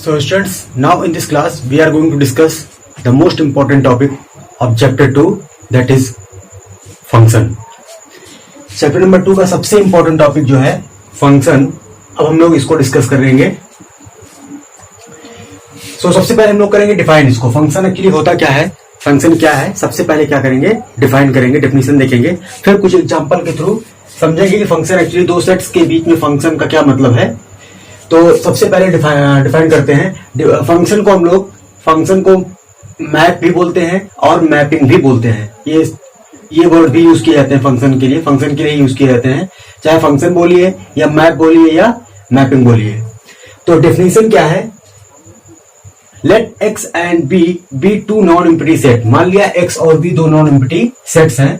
So students, now in this class we are going to discuss the most important topic of chapter 2, that is function. Chapter number 2 का सबसे important topic जो है function, अब हम लोग इसको discuss करेंगे। सबसे पहले हम लोग करेंगे डिफाइन इसको। फंक्शन एक्चुअली होता क्या है, फंक्शन क्या है, सबसे पहले क्या करेंगे, डिफाइन करेंगे, डेफिनेशन देखेंगे, फिर कुछ एग्जांपल के थ्रू समझेंगे कि फंक्शन एक्चुअली दो सेट्स के बीच में फंक्शन का क्या मतलब है। तो सबसे पहले डिफाइन करते हैं फंक्शन को। हम लोग फंक्शन को मैप भी बोलते हैं और मैपिंग भी बोलते हैं। ये वर्ड भी यूज किए जाते हैं फंक्शन के लिए यूज किए जाते हैं, चाहे फंक्शन बोलिए या मैप बोलिए या मैपिंग बोलिए। तो डेफिनेशन क्या है, let x and b be two non empty set. मान लिया x और b दो नॉन एम्प्टी सेट्स हैं।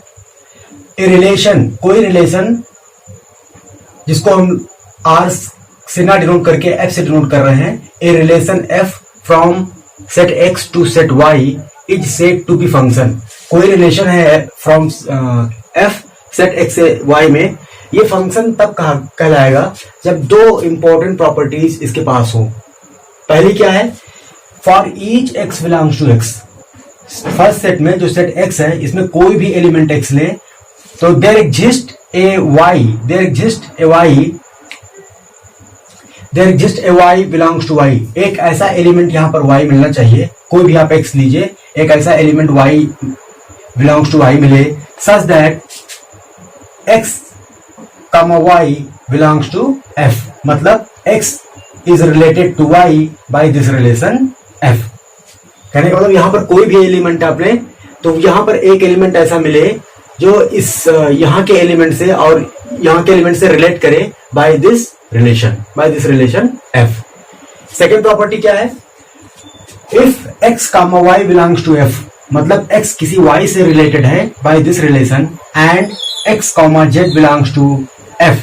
ए रिलेशन, कोई रिलेशन जिसको हम r से ना डिनोट करके f से डिनोट कर रहे हैं, A relation f from set x to set y is said to be function. कोई रिलेशन है फ्रॉम f सेट x से y में, ये फंक्शन तब कहलाएगा जब दो इंपॉर्टेंट प्रॉपर्टीज इसके पास हो। पहली क्या है, for each x belongs to x। First set में जो सेट x है इसमें कोई भी एलिमेंट x ले तो there exist a y belongs to y। एक ऐसा एलिमेंट यहां पर y मिलना चाहिए, कोई भी आप x लीजिए, एक ऐसा element y belongs to y मिले such that x comma y belongs to f। मतलब x is related to y by this relation f। कहने का मतलब यहां पर कोई भी एलिमेंट आप लें तो यहां पर एक एलिमेंट ऐसा मिले जो इस यहां के एलिमेंट से और यहां के एलिमेंट से रिलेट करे by this relation f। Second property क्या है, if x comma y belongs to f, मतलब x किसी y से रिलेटेड है by this relation and x comma z belongs to f,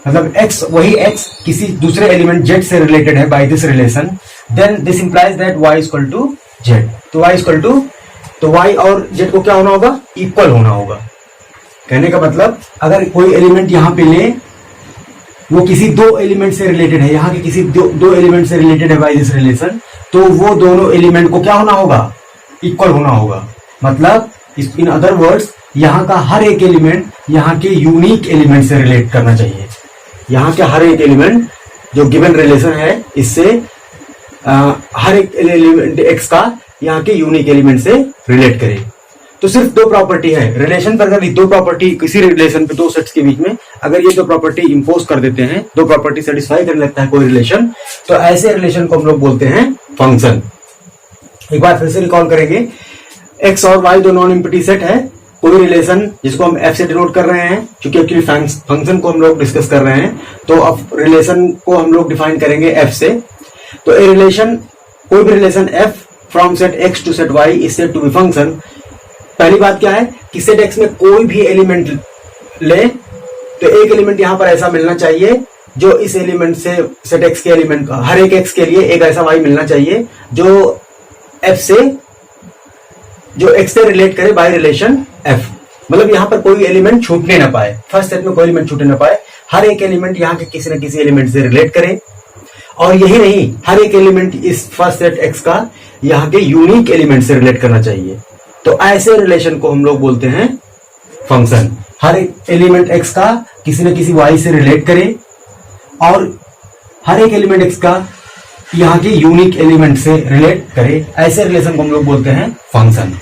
मतलब x वही x किसी दूसरे एलिमेंट z से रिलेटेड है by this relation, then this implies that y is equal to z। तो y इक्वल टू, तो y और z को क्या होना होगा, इक्वल होना होगा। कहने का मतलब अगर कोई एलिमेंट यहां पे ले, वो किसी दो एलिमेंट से रिलेटेड है, यहां के किसी दो एलिमेंट से रिलेटेड है बाय दिस रिलेशन, तो वो दोनों एलिमेंट को क्या होना होगा, इक्वल होना होगा। मतलब इन अदर वर्ड्स यहाँ का हर एक एलिमेंट यहाँ के यूनिक एलिमेंट से रिलेट करना चाहिए। यहाँ के हर एक एलिमेंट जो गिवन रिलेशन है इससे हर एक एलिमेंट x का यहाँ के यूनिक एलिमेंट से रिलेट करे। तो सिर्फ दो प्रॉपर्टी है रिलेशन पर, अगर दो प्रॉपर्टी किसी रिलेशन पे दो सेट्स के बीच में अगर ये दो प्रॉपर्टी इंपोज कर देते हैं, दो प्रॉपर्टी सेटिस्फाई करने लगता है कोई रिलेशन, तो ऐसे रिलेशन को हम लोग बोलते हैं फंक्शन। एक बार फिर से रिकॉल करेंगे, x और y दो नॉन एम्प्टी सेट है, कोई रिलेशन जिसको हम f से डिनोट कर रहे हैं, क्योंकि एक्चुअली फंक्शन को हम लोग डिस्कस कर रहे हैं, तो अब रिलेशन को हम लोग डिफाइन करेंगे f से। तो ए रिलेशन, कोई भी relation f from set x to set y is said to be function. पहली बात क्या है कि सेट x में कोई भी एलिमेंट ले तो एक एलिमेंट यहां पर ऐसा मिलना चाहिए जो इस एलिमेंट से, सेट x के एलिमेंट का हर एक x के लिए एक ऐसा y मिलना चाहिए जो f से, जो x से रिलेट करे बाय रिलेशन f। मतलब यहां पर कोई एलिमेंट छूटने ना पाए, फर्स्ट सेट में कोई एलिमेंट छूटने ना पाए, हर एक एलिमेंट यहां के किसी न किसी एलिमेंट से रिलेट करे। और यही नहीं, हर एक एलिमेंट इस फर्स्ट सेट x का यहां के यूनिक एलिमेंट से रिलेट करना चाहिए। तो ऐसे रिलेशन को हम लोग बोलते हैं फंक्शन। हर एक एलिमेंट x का किसी न किसी y से रिलेट करे और हर एक एलिमेंट x का यहाँ के यूनिक एलिमेंट से रिलेट करे, ऐसे रिलेशन को हम लोग बोलते हैं फंक्शन।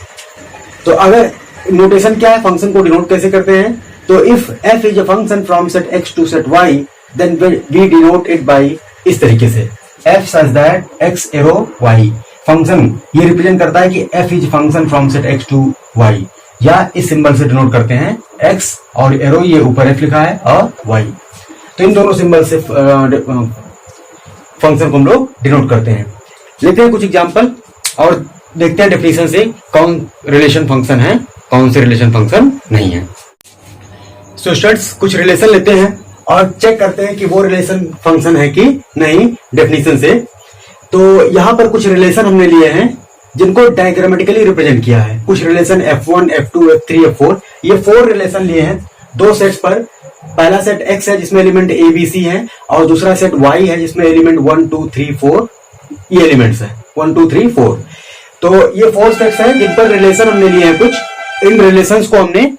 तो अगर नोटेशन क्या है, फंक्शन को डिनोट कैसे करते हैं, तो if f is a function from set x to set y then we denote it by इस तरीके से, f such that x arrow y। Function ये रिप्रेजेंट करता है कि f is function from set x to y, या इस symbol से डिनोट करते हैं, x और एरो ये ऊपर f लिखा है और y, तो इन दोनों सिंबल से फंक्शन को हम लोग डिनोट करते हैं। लेते हैं कुछ एग्जांपल और देखते हैं डेफिनेशन से कौन रिलेशन फंक्शन है, कौन से रिलेशन फंक्शन नहीं है। सो स्टूडेंट्स, कुछ रिलेशन लेते हैं और चेक करते हैं कि वो रिलेशन फंक्शन है कि नहीं डेफिनेशन से। तो यहां पर कुछ रिलेशन हमने लिए हैं जिनको डायग्रामेटिकली रिप्रेजेंट किया है। कुछ relation f1, f2, f3, f4, ये 4 रिलेशन लिए हैं दो सेट्स पर। पहला सेट x है जिसमें एलिमेंट a b c है और दूसरा सेट y है जिसमें एलिमेंट 1 2 3 4 ये एलिमेंट्स है 1 2 3 4। तो ये 4 सेट्स हैं जिन पर रिलेशन हमने लिए हैं कुछ। इन रिलेशंस को हमने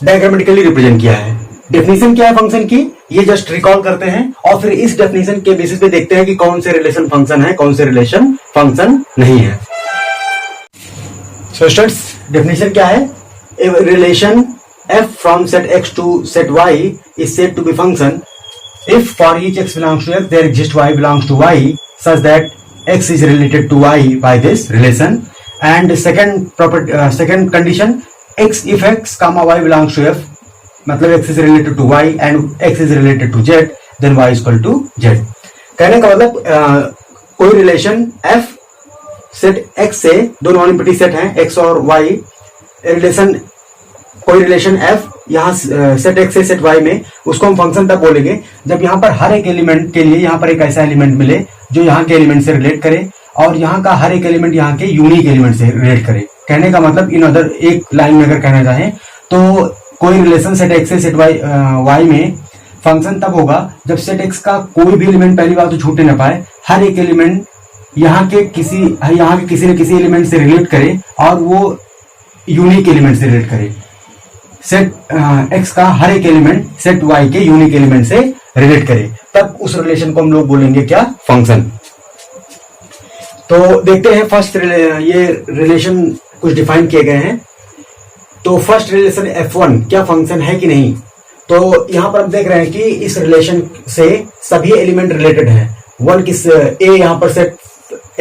डायग्रामेटिकली रिप्रेजेंट किया है। डेफिनेशन क्या है फंक्शन की, ये जस्ट रिकॉल करते हैं और फिर इस डेफिनेशन के बेसिस पे देखते हैं कि कौन से रिलेशन फंक्शन है, कौन से रिलेशन फंक्शन नहीं है। सो स्टूडेंट्स, डेफिनेशन क्या है? ए relation f from set x to set y is said to be function if for each x belongs to x there exists y belongs to y such that x is related to y by this relation. And second condition, x if x comma y belongs to f, मतलब x is related to y and x is related to z, then y is equal to z. कहने का मतलब कोई relation f set x से, दो non empty set हैं x और y, relation कोई रिलेशन f यहाँ सेट x से सेट y में, उसको हम फंक्शन तब बोलेंगे जब यहाँ पर हर एक एलिमेंट के लिए यहाँ पर एक ऐसा एलिमेंट मिले जो यहाँ के एलिमेंट से रिलेट करे और यहाँ का हर एक एलिमेंट यहाँ के यूनिक एलिमेंट से रिलेट करे। कहने का मतलब इन अदर एक लाइन में अगर कहना चाहें तो कोई रिलेशन सेट x से सेट y में फंक्शन तब होगा जब सेट x का कोई भी एलिमेंट, पहली बात तो छूटने ना पाए, हर एक एलिमेंट यहाँ के किसी न किसी एलिमेंट से रिलेट करे और वो यूनिक एलिमेंट से रिलेट करे। सेट x का हर एक एलिमेंट सेट y के यूनिक एलिमेंट से रिलेट करे, तब उस रिलेशन को हम लोग बोलेंगे क्या? फंक्शन। तो देखते हैं फर्स्ट ये रिलेशन कुछ डिफाइन किए गए हैं। तो फर्स्ट रिलेशन f1 क्या फंक्शन है कि नहीं? तो यहां पर हम देख रहे हैं कि इस रिलेशन से सभी एलिमेंट रिलेटेड हैं। वन किस a, यहां पर सेट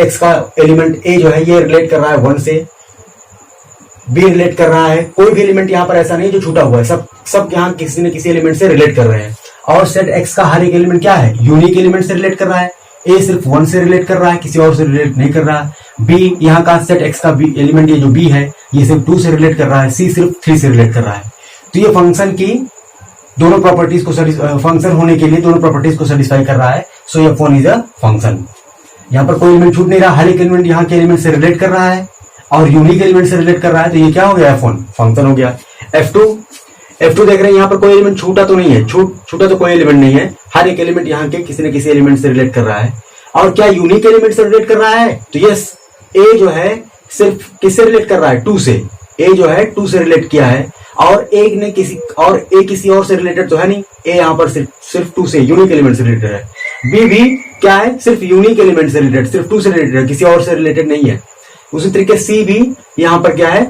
x का एलिमेंट a जो है ये रिलेट कर रहा है 1 से, b रिलेट कर रहा है, कोई भी एलिमेंट यहाँ पर ऐसा नहीं जो छूटा हुआ है, सब यहाँ किसी न किसी एलिमेंट से रिलेट कर रहे हैं। और सेट x का हर एक एलिमेंट क्या है? यूनिक एलिमेंट से रिलेट कर रहा है। a सिर्फ 1 से रिलेट कर रहा है, किसी और से रिलेट नहीं कर रहा है। b यहाँ का सेट x का एलिमेंट ये जो b है ये सिर्फ 2 से रिलेट कर रहा है। c सिर्फ 3 से रिलेट कर रहा है। तो ये फंक्शन की दोनों प्रॉपर्टीज को फंक्शन होने के लिए दोनों प्रॉपर्टीज को सेटिस्फाई कर रहा है। सो ये f1 इज अ फंक्शन। यहाँ पर कोई एलिमेंट छूट नहीं रहा, हर एक एलिमेंट यहाँ के एलिमेंट से रिलेट कर रहा है और यूनिक एलिमेंट से रिलेट कर रहा है, तो ये क्या हो गया? f1 फंक्शन हो गया। f2 देख रहे हैं यहाँ पर कोई एलिमेंट छूटा तो नहीं है, छूटा तो कोई एलिमेंट नहीं है, हर एक एलिमेंट यहाँ के किसी न किसी एलिमेंट से रिलेट कर रहा है। और क्या यूनिक एलिमेंट से रिलेट कर रहा है? तो यस, a जो है सिर्फ किससे रिलेट कर रहा है? 2 से। a जो है 2 से रिलेट किया है और a ने किसी और से रिलेटेड तो है नहीं, a यहाँ पर सिर्फ 2 से यूनिक एलिमेंट से रिलेटेड है। b भी क्या है? सिर्फ यूनिक एलिमेंट से रिलेटेड, सिर्फ 2 से रिलेटेड है, किसी और से रिलेटेड नहीं है। उसी तरीके c भी यहाँ पर क्या है?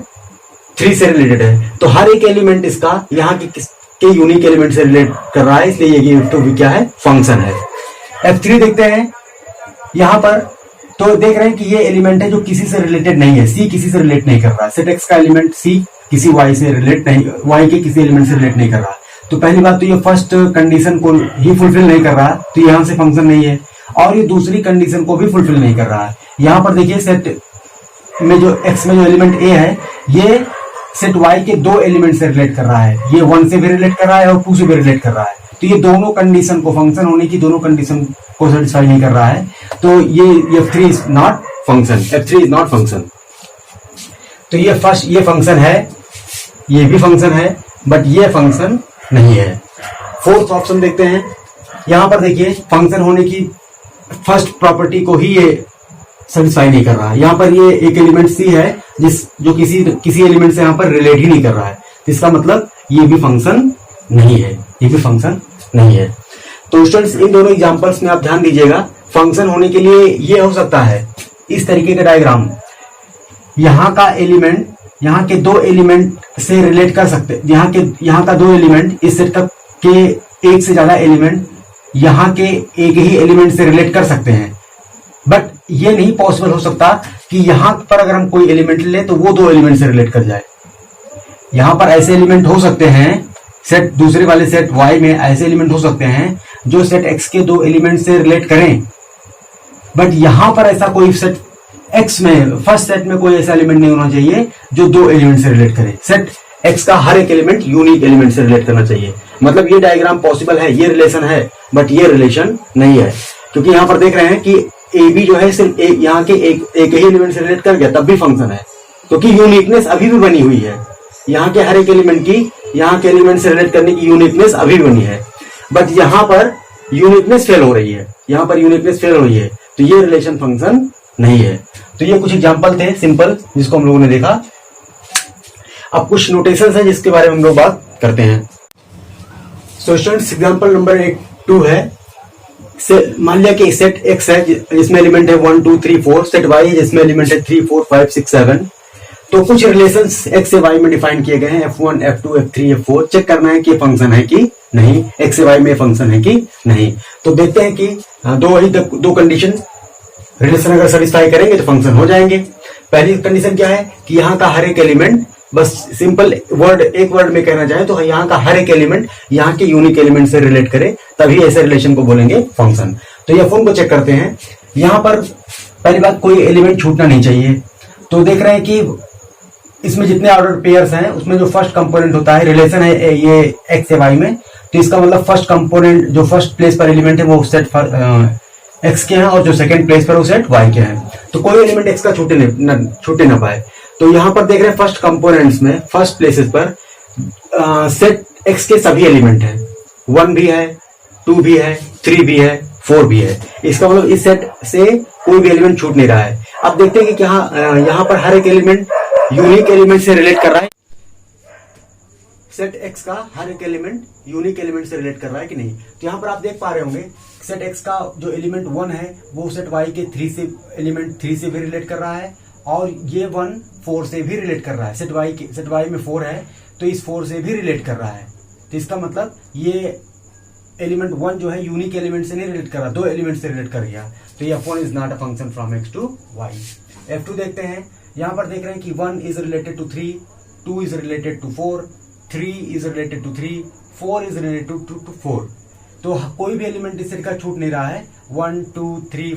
3 से रिलेटेड है। तो हर एक एलिमेंट इसका यहाँ के यूनिक एलिमेंट से रिलेट कर रहा है, इसलिए ये f2 भी क्या है? फंक्शन है। f3 देखते हैं यहाँ पर, तो देख रहे हैं कि ये एलिमेंट है जो किसी से रिलेटेड नहीं है, c किसी से रिलेट नहीं कर रहा है। सेट x का एलिमेंट c किसी y से रिलेट नहीं, y के किसी एलिमेंट से रिलेट नहीं कर रहा। तो पहली बात तो ये फर्स्ट कंडीशन को ही फुलफिल नहीं कर रहा, तो यहाँ से फंक्शन नहीं है। और ये दूसरी कंडीशन को भी फुलफिल नहीं कर रहा है। यहाँ पर देखिए सेट में जो x में जो एलिमेंट a है ये सेट y के 2 एलिमेंट से रिलेट कर रहा है, ये 1 से भी रिलेट कर रहा है और 2 से भी रिलेट कर रहा है। तो ये दोनों कंडीशन को, फंक्शन होने की दोनों कंडीशन को सेटिस्फाई नहीं कर रहा है, तो ये f3 is not function, f3 is not function. तो ये फर्स्ट ये फंक्शन है, ये भी फंक्शन है, बट ये फंक्शन नहीं है। फोर्थ ऑप्शन देखते हैं। यहां पर देखिए फंक्शन होने की फर्स्ट प्रॉपर्टी को ही ये सेटिस्फाई नहीं कर रहा है। यहाँ पर ये एक एलिमेंट c है जो किसी एलिमेंट से यहाँ पर रिलेट ही नहीं कर रहा है, इसका मतलब ये भी फंक्शन नहीं है, ये भी फंक्शन नहीं है। तो स्टूडेंट्स इन दोनों एग्जांपल्स में आप ध्यान दीजिएगा, फंक्शन होने के लिए ये हो सकता है इस तरीके का डायग्राम, यहाँ का एलिमेंट यहाँ के 2 एलिमेंट से रिलेट कर सकते, यहाँ का 2 एलिमेंट इस सेट के एक से ज्यादा एलिमेंट यहाँ के एक ही एलिमेंट से रिलेट कर सकते हैं। बट ये नहीं पॉसिबल हो सकता कि यहाँ पर अगर हम कोई एलिमेंट ले तो वो 2 एलिमेंट से रिलेट कर जाए। यहाँ पर ऐसे एलिमेंट हो सकते हैं सेट दूसरे वाले सेट y में, ऐसे एलिमेंट हो सकते हैं जो सेट x के 2 एलिमेंट से रिलेट करें, बट यहाँ पर ऐसा कोई सेट x में फर्स्ट सेट में कोई ऐसा एलिमेंट नहीं होना चाहिए जो 2 एलिमेंट से रिलेट करे। सेट x का हर एक एलिमेंट यूनिक एलिमेंट से रिलेट करना चाहिए। मतलब ये डायग्राम पॉसिबल है, ये रिलेशन है, बट ये रिलेशन नहीं है, क्योंकि यहाँ पर देख रहे हैं कि ए बी जो है सिर्फ यहाँ के एक ही एलिमेंट से रिलेट कर गया तब भी फंक्शन है, क्योंकि यूनिकनेस अभी भी बनी हुई है। यहाँ के हर एक एलिमेंट की यहाँ के एलिमेंट से रिलेट करने की यूनिकनेस अभी बनी है, बट यहाँ पर यूनिकनेस फेल हो रही है। यहाँ पर यूनिकनेस फेल हुई है, तो ये रिलेशन फंक्शन नहीं है। तो ये कुछ एग्जांपल थे सिंपल जिसको हम लोगों ने देखा। अब कुछ नोटेशंस हैं जिसके बारे में हम लोग बात करते हैं। सो स्टूडेंट्स एग्जांपल नंबर 2 है, मान लिया कि सेट एक्स है जिसमें एलिमेंट है 1 2 3 4, सेट वाई है जिसमें एलिमेंट है 3 4 5 6 7। तो कुछ रिलेशंस एक्स से वाई में डिफाइन किए गए हैं, f1 f2 f3 f4। Check करना है कि फंक्शन है कि नहीं, एक्स से वाई में फंक्शन है कि नहीं। तो देखते हैं कि दो कंडीशन रिलेशन अगर सेटिस्फाई करेंगे तो फंक्शन हो जाएंगे। पहली कंडीशन क्या है कि यहाँ का हर एक एलिमेंट, बस सिंपल वर्ड एक वर्ड में कहना चाहे तो यहाँ का हर एक एलिमेंट यहाँ के यूनिक एलिमेंट से रिलेट करे, तभी ऐसे रिलेशन को बोलेंगे फंक्शन। तो ये फॉर्म को चेक करते हैं। यहाँ पर पहली बात कोई एलिमेंट छूटना नहीं चाहिए। तो देख रहे हैं कि इसमें जितने ऑर्डर पेयर्स हैं उसमें जो फर्स्ट कंपोनेंट होता है, रिलेशन है ये एक्स से वाई में, तो इसका मतलब फर्स्ट कंपोनेंट जो फर्स्ट प्लेस पर एलिमेंट है वो सेट एक्स के हैं और जो सेकंड प्लेस पर वो सेट वाई के हैं। तो कोई एलिमेंट एक्स का छूटे ना पाए। तो यहाँ पर देख रहे हैं फर्स्ट कंपोनेंट्स में फर्स्ट प्लेसेस पर सेट एक्स के सभी एलिमेंट हैं, 1 भी है, 2 भी है, 3 भी है, 4 भी है। इसका मतलब इस सेट से कोई भी एलिमेंट छूट नहीं रहा है। अब देखते हैं कि यहाँ पर हर एक एलिमेंट यूनिक एलिमेंट से रिलेट कर रहा है, सेट एक्स का हर एक एलिमेंट यूनिक एलिमेंट से रिलेट कर रहा है कि नहीं। तो यहाँ पर आप देख पा रहे होंगे सेट एक्स का जो एलिमेंट 1 है वो सेट वाई के 3 से भी रिलेट कर रहा है, और ये 1 4 से भी रिलेट कर रहा है। सेट वाई में 4 है तो इस 4 से भी रिलेट कर रहा है। तो इसका मतलब ये एलिमेंट 1 जो है यूनिक एलिमेंट से नहीं रिलेट कर रहा, 2 एलिमेंट से रिलेट कर गया। तो ये f1 is not a function from x to y। f2 देखते हैं, यहाँ पर देख रहे हैं कि 1 is related to 3, 2 is related to 4, 3 is related to 3, 4 is related to 4। तो कोई भी एलिमेंट इस सेट का छूट नहीं रहा है। 1 2 3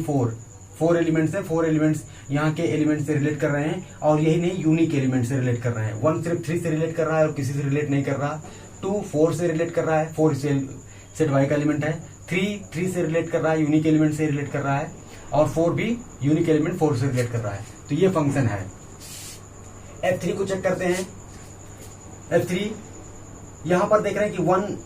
4 एलिमेंट्स है, 4 एलिमेंट्स यहाँ के एलिमेंट से रिलेट कर रहे हैं, और यही नहीं यूनिक एलिमेंट से रिलेट कर रहे हैं। 1 सिर्फ 3 से रिलेट कर रहा है और किसी से रिलेट नहीं कर रहा। 2 4 से रिलेट कर रहा है, 4 सेट वाई का एलिमेंट है। 3 से रिलेट कर रहा है, यूनिक एलिमेंट से रिलेट कर रहा है, और 4 भी यूनिक एलिमेंट 4 से रिलेट कर रहा है। तो ये फंक्शन है। f3 को चेक करते हैं। f3 यहाँ पर देख रहे हैं कि 1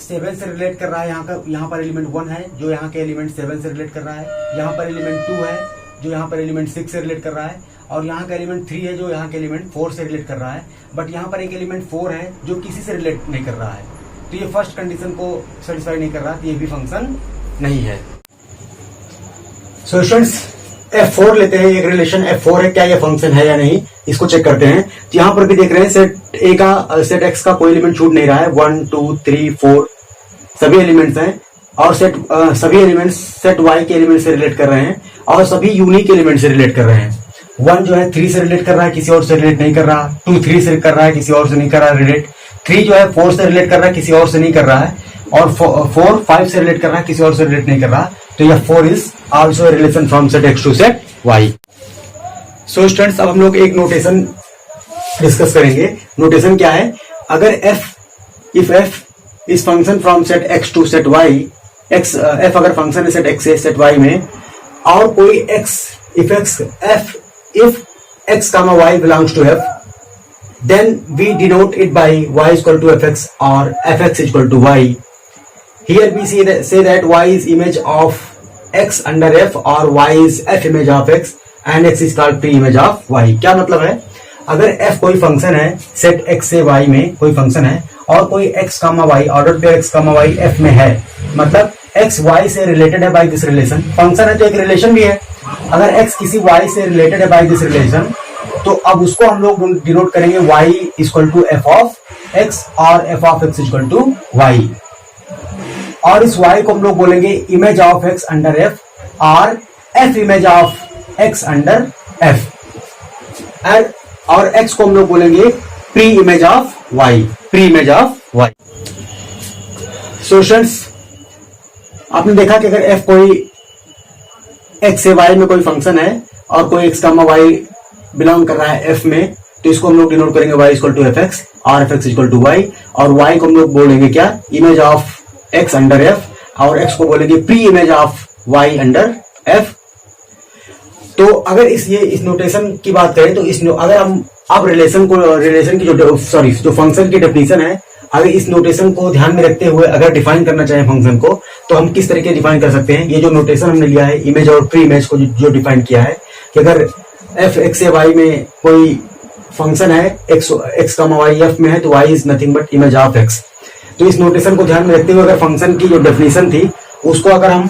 7 से रिलेट कर रहा है, यहाँ पर एलिमेंट 1 है जो यहाँ के एलिमेंट 7 से रिलेट कर रहा है, यहाँ पर एलिमेंट 2 है जो यहाँ पर एलिमेंट 6 से रिलेट कर रहा है, और यहाँ का एलिमेंट 3 है जो यहाँ के एलिमेंट 4 से रिलेट कर रहा है। बट यहाँ पर एक एलिमेंट 4 है जो किसी से रिलेट नहीं कर रहा है, तो ये फर्स्ट कंडीशन को सेटिस्फाई नहीं कर रहा, तो ये भी फंक्शन नहीं है। सो स्टूडेंट्स f4 लेते हैं, एक रिलेशन f4 है, क्या ये फंक्शन है या नहीं इसको चेक करते हैं। तो यहाँ पर भी देख रहे हैं सेट x का कोई एलिमेंट छूट नहीं रहा है। 1 2 3 4 सभी एलिमेंट्स हैं, और सभी एलिमेंट्स सेट y के एलिमेंट से रिलेट कर रहे हैं, और सभी यूनिक एलिमेंट से रिलेट कर रहे हैं। 1 जो है 3 से रिलेट कर रहा है, किसी और से रिलेट नहीं कर रहा। 2 3 से कर रहा है, किसी और से नहीं कर रहा रिलेट। 3 जो है 4 से रिलेट कर रहा है, किसी और से नहीं कर रहा है, और 4 5 से रिलेट कर रहा है, किसी और से रिलेट नहीं कर रहा। तो यह 4 is also relation from set x to set y। So students अब हम लोग एक नोटेशन डिस्कस करेंगे। नोटेशन क्या है, अगर if f is function from set x to set y, f अगर फंक्शन है सेट x से सेट y में, और कोई if x comma y belongs to f, then we denote it by y is equal to fx or fx is equal to y. Here we say that y is image of x under f, or y is f image of x and x is called pre-image of y. क्या मतलब है, अगर f कोई function है set x से y में कोई function है, और कोई x comma y ऑर्डर पे x comma y f में है, मतलब x y से रिलेटेड है बाय दिस रिलेशन। फंक्शन है तो एक रिलेशन भी है। अगर x किसी y से रिलेटेड है बाय दिस रिलेशन, तो अब उसको हम लोग डिनोट करेंगे y equal to f of x और f of x equal to y, और इस y को हम लोग बोलेंगे image of x under f और f image of x under f, और x को हम लोग बोलेंगे pre image of y, pre image of y। So students आपने देखा कि अगर f कोई x से y में कोई फंक्शन है और कोई x कामा y बिलोंग कर रहा है f में, तो इसको हम लोग डिनोट करेंगे y equal to F X और F X equal to Y, और y को हम लोग बोलेंगे क्या, image of x under f, और x को बोलेंगे pre image of y under f। तो अगर इस नोटेशन की बात करें तो अगर हम अब रिलेशन की जो फंक्शन की डेफिनेशन है अगर इस नोटेशन को ध्यान में रखते हुए अगर डिफाइन करना चाहें फंक्शन को, तो हम किस तरीके डिफाइन कर सकते हैं। ये जो नोटेशन हमने लिया है इमेज और प्री इमेज को जो डिफाइन किया है कि अगर एफ एक्स ए वाई में कोई फंक्शन है एक्स कमा वाई एफ में है तो Y is nothing but image of X. तो इस नोटेशन को ध्यान में रखते हुए अगर फंक्शन की जो डेफिनेशन थी उसको अगर हम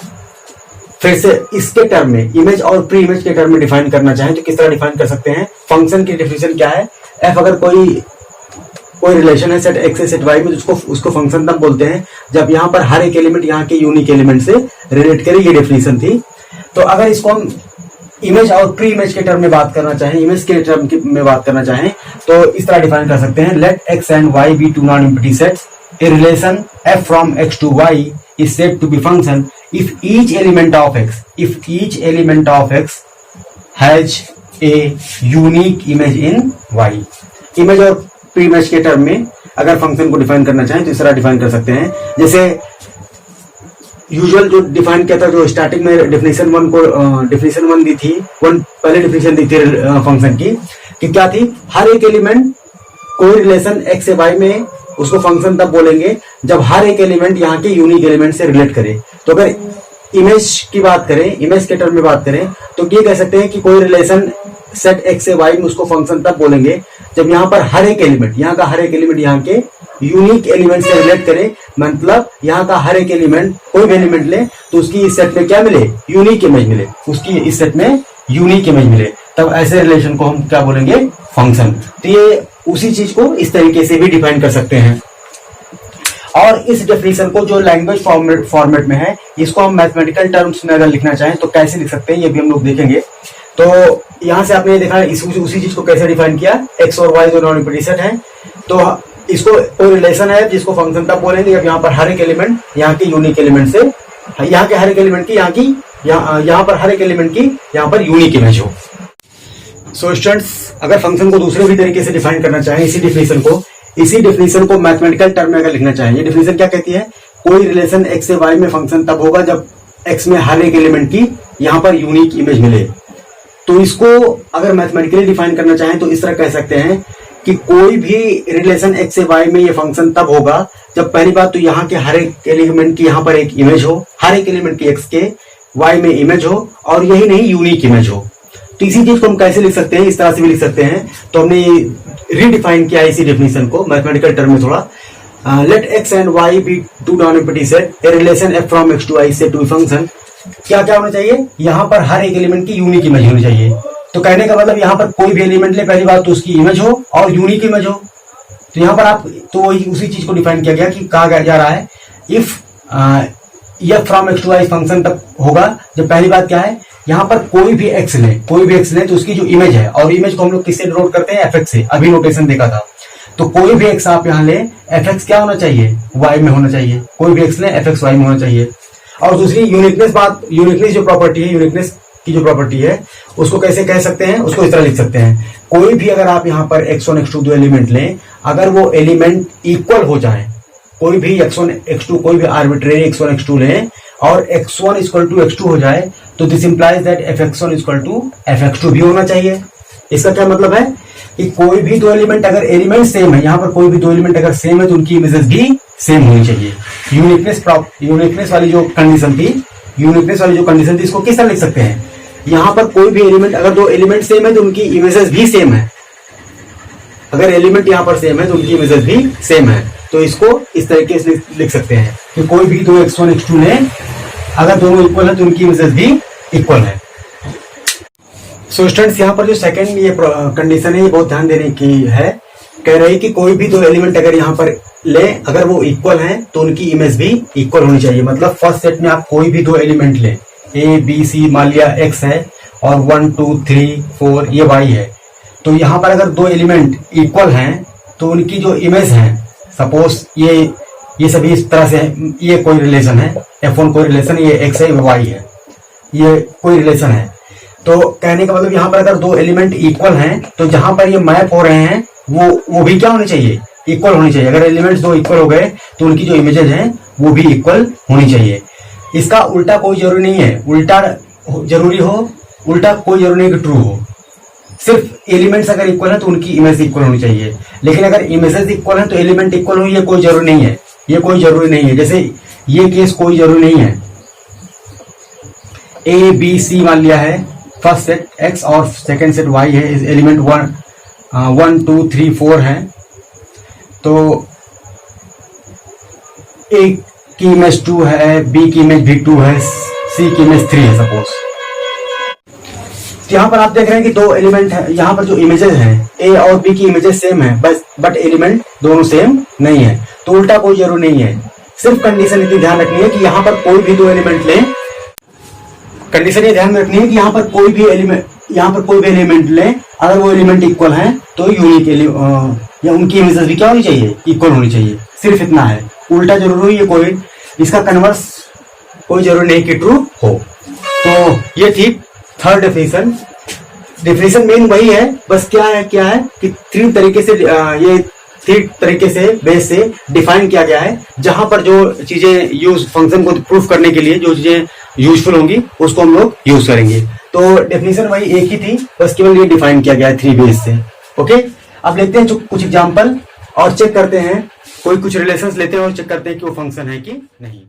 फिर से इसके टर्म में इमेज और प्री इमेज के टर्म में डिफाइन करना चाहें तो किस तरह डिफाइन कर सकते हैं। फंक्शन की डेफिनेशन क्या है, एफ अगर कोई रिलेशन है सेट एक्स सेट वाई में, उसको फंक्शन तब बोलते हैं जब यहाँ पर हर एक एलिमेंट यहाँ के यूनिक एलिमेंट से रिलेट करे, ये डेफिनेशन थी। तो अगर इसको हम इमेज और प्री इमेज के टर्म में बात करना चाहें, इमेज के टर्म में बात करना चाहें तो इस तरह डिफाइन कर सकते हैं, let X and Y be two non empty sets, a relation f from x to y is said to be function if each element of x has a unique image in y। Image और pre image के term में अगर function को define करना चाहें तो इस तरह डिफाइन कर सकते हैं, जैसे यूजुअल जो डिफाइन किया था, जो स्टार्टिंग में डेफिनेशन वन दी थी, पहले डेफिनेशन दी थी फंक्शन की कि क्या थी, हर एक एलिमेंट कोई रिलेशन एक्स से वाई में उसको फंक्शन तब बोलेंगे जब हर एक एलिमेंट यहाँ के यूनिक एलिमेंट से रिलेट करे। तो अगर इमेज की बात करें, इमेज के टर्म में बात करें तो ये कह सकते हैं कि कोई रिलेशन सेट एक्स से वाई में उसको फंक्शन तब बोलेंगे जब यहाँ पर हर एक एलिमेंट, यहाँ का हर एक एलिमेंट यहाँ के यूनिक एलिमेंट से रिलेट करे। मतलब यहाँ का हर एक एलिमेंट, कोई भी एलिमेंट ले तो उसकी इस सेट में क्या मिले, यूनिक इमेज मिले, उसकी इस सेट में यूनिक इमेज मिले, तब ऐसे रिलेशन को हम क्या बोलेंगे, फंक्शन। तो ये उसी चीज को इस तरीके से भी डिफाइन कर सकते हैं। और इस डेफिनेशन को जो लैंग्वेज फॉर्मेट में है, इसको हम मैथमेटिकल टर्म्स में अगर लिखना चाहें तो कैसे लिख सकते हैं, ये भी हम लोग देखेंगे। तो यहां से आपने देखा उसी चीज को कैसे डिफाइन किया, एक्स और वाई जो नॉन एम्प्टी सेट है, तो इसको कोई रिलेशन है जिसको फंक्शन तब बोलेंगे जब यहाँ पर हर एक एलिमेंट यहाँ के यूनिक एलिमेंट से, यहाँ के हर एक एलिमेंट की यहाँ पर हर एक एलिमेंट की यहाँ पर यूनिक इमेज हो। सो स्टूडेंट्स, अगर फंक्शन को दूसरे भी तरीके से डिफाइन करना चाहें, इसी डेफिनेशन को मैथमेटिकल टर्म में अगर लिखना चाहें, ये डेफिनेशन क्या कहती है, कोई रिलेशन एक्स से वाई में फंक्शन तब होगा जब एक्स में हर एक एलिमेंट की यहाँ पर यूनिक इमेज मिले। तो इसको अगर मैथमेटिकली डिफाइन करना चाहें तो इस तरह कह सकते हैं कि कोई भी रिलेशन एक्स से वाई में ये फंक्शन तब होगा जब पहली बात तो यहाँ के हर एक एलिमेंट की यहाँ पर एक इमेज हो, हर एक एलिमेंट की एक्स के वाई में इमेज हो, और यही नहीं यूनिक इमेज हो। तो इसी चीज को हम कैसे लिख सकते हैं, इस तरह से भी लिख सकते हैं। तो हमने रीडिफाइन किया इसी डेफिनेशन को मैथमेटिकल टर्म में थोड़ा, let X and Y be two non empty set, a relation F from X to Y set to function. क्या क्या होना चाहिए, यहाँ पर हर एक एलिमेंट की यूनिक इमेज होनी चाहिए। तो कहने का मतलब यहाँ पर कोई भी एलिमेंट ले, पहली बात तो उसकी इमेज हो और यूनिक इमेज हो। तो यहाँ पर आप तो उसी चीज को डिफाइन किया गया कि कहा जा रहा है if F from X to Y function तक होगा जब पहली बात क्या है, यहाँ पर कोई भी एक्स ले तो उसकी जो इमेज है, और इमेज को हम लोग किससे डिनोट करते हैं, एफ एक्स से, अभी नोटेशन देखा था। तो कोई भी एक्स आप यहाँ ले, एफ एक्स क्या होना चाहिए, वाई में होना चाहिए, कोई भी एक्स ले एफ एक्स वाई में होना चाहिए। और दूसरी यूनिकनेस जो प्रॉपर्टी है, यूनिकनेस की जो प्रॉपर्टी है उसको कैसे कह सकते हैं, उसको इस तरह लिख सकते हैं, कोई भी अगर आप यहाँ पर x1 x2 दो एलिमेंट लें, अगर वो एलिमेंट इक्वल हो जाए, कोई भी x1 x2 कोई भी आर्बिट्रेरी x1 x2 लें और x1 इक्वल टू x2 हो जाए, तो this implies that fx1 equal to fx2 भी होना चाहिए। इसका क्या मतलब है कि कोई भी दो एलिमेंट अगर एलिमेंट सेम है, यहाँ पर कोई भी दो एलिमेंट अगर सेम है तो उनकी इमेजेस भी सेम होनी चाहिए। यूनिकनेस वाली जो कंडीशन थी, इसको किस तरह लिख सकते हैं, यहाँ पर कोई भी एलिमेंट अगर दो एलिमेंट सेम है तो उनकी इमेजेस भी सेम है। अगर एलिमेंट यहाँ पर सेम है तो उनकी इमेजेस भी सेम है। तो इसको इस तरीके से लिख सकते हैं कि कोई भी दो x1 x2 ने अगर दोनों इक्वल है तो उनकी इमेजेस भी इक्वल है। सो स्टूडेंट्स, यहाँ पर जो सेकंड ये कंडीशन है ये बहुत ध्यान देने की है। कह रही है कि कोई भी दो एलिमेंट अगर यहाँ पर ले, अगर वो इक्वल हैं तो उनकी इमेज भी इक्वल होनी चाहिए। मतलब फर्स्ट सेट में आप कोई भी दो एलिमेंट ले, ए बी सी, मान लिया एक्स है और 1 2 3 4 ये वाई है, तो यहाँ पर अगर दो एलिमेंट इक्वल हैं तो उनकी जो इमेज है, सपोज ये सभी इस तरह से, ये कोई रिलेशन है, F1 कोई रिलेशन, ये एक्स है, वाई है, ये कोई रिलेशन है। तो कहने का मतलब यहाँ पर अगर दो एलिमेंट इक्वल हैं तो जहां पर ये मैप हो रहे हैं वो भी क्या होने चाहिए, इक्वल होनी चाहिए। अगर एलिमेंट्स दो इक्वल हो गए तो उनकी जो इमेजेस हैं वो भी इक्वल होनी चाहिए। इसका उल्टा कोई जरूरी नहीं है, उल्टा कोई जरूरी नहीं कि ट्रू हो। सिर्फ एलिमेंट्स अगर इक्वल है तो उनकी इमेज इक्वल होनी चाहिए, लेकिन अगर इमेजेस इक्वल है तो एलिमेंट इक्वल हो, ये कोई जरूरी नहीं है, ये कोई जरूरी नहीं है। जैसे ये केस कोई जरूरी नहीं है। ए बी सी मान लिया है, फर्स्ट सेट एक्स और सेकेंड सेट वाई है, एलिमेंट 1 2 3 4 है, तो ए की इमेज 2 है, बी की इमेज भी 2 है, सी की इमेज 3 है सपोज। यहाँ पर आप देख रहे हैं कि दो एलिमेंट है, यहाँ पर जो इमेजेस हैं ए और बी की इमेजेस सेम है, बस बट एलिमेंट दोनों सेम नहीं है, तो उल्टा कोई जरूरी नहीं है। सिर्फ कंडीशन इतनी ध्यान रखनी है कि यहाँ पर कोई भी दो एलिमेंट लें, कंडीशन ये ध्यान रखनी है कि यहाँ पर कोई भी एलिमेंट लें, अगर वो एलिमेंट इक्वल है तो यूनिक या उनकी इमेजेस भी क्या होनी चाहिए, इक्वल होनी चाहिए, सिर्फ इतना है। उल्टा जरूरी है कोई, इसका कन्वर्स कोई जरूरी नहीं कि ट्रू हो। तो ये थी थर्ड डेफिनेशन मेन वही है, बस क्या है कि तीन तरीके से बेस से डिफाइन किया गया है, जहां पर जो चीजें यूज फंक्शन को प्रूफ करने के लिए जो चीजें यूजफुल होंगी उसको हम लोग यूज करेंगे। तो डेफिनेशन वही एक ही थी, बस केवल ये डिफाइन किया गया है 3 बेस से। ओके, अब लेते हैं कुछ एग्जांपल और चेक करते हैं, कोई कुछ रिलेशंस लेते हैं और चेक करते हैं कि वो फंक्शन है कि नहीं।